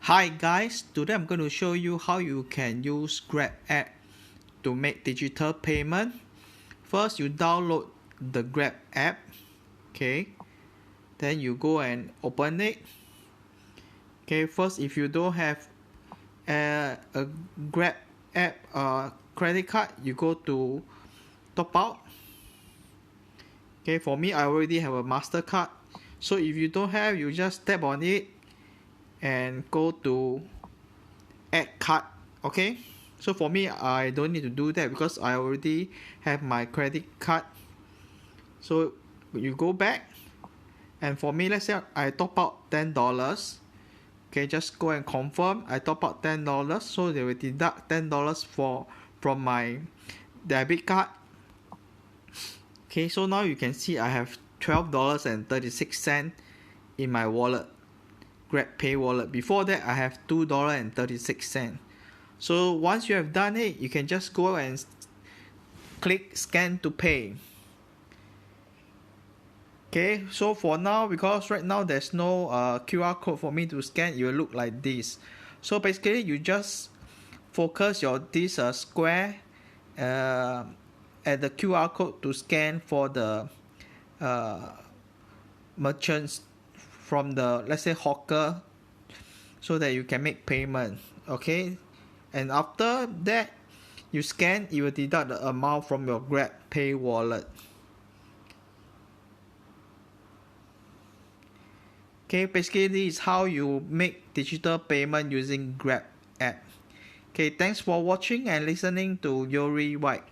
Hi guys, today I'm going to show you how you can use Grab app to make digital payment. First, you download the Grab app, okay? Then you go and open it. Okay, first if you don't have a Grab app credit card, you go to top out. Okay, for me I already have a MasterCard. So if you don't have, you just tap on it and go to add card. Okay, so for me I don't need to do that because I already have my credit card. So you go back, and for me, let's say I top out $10. Okay, just go and confirm I top out $10, so they will deduct $10 from my debit card. Okay, so now you can see I have $12.36 in my wallet, GrabPay wallet. Before that I have $2.36. So once you have done it, you can just go and click scan to pay. Okay, so for now, because right now there's no QR code for me to scan, it will look like this. So basically you just focus this square at the QR code to scan for the merchants from the, let's say, hawker, so that you can make payment. Okay, and after that you scan, it will deduct the amount from your GrabPay wallet. Okay, basically this is how you make digital payment using Grab app. Okay, thanks for watching and listening to Yuri White.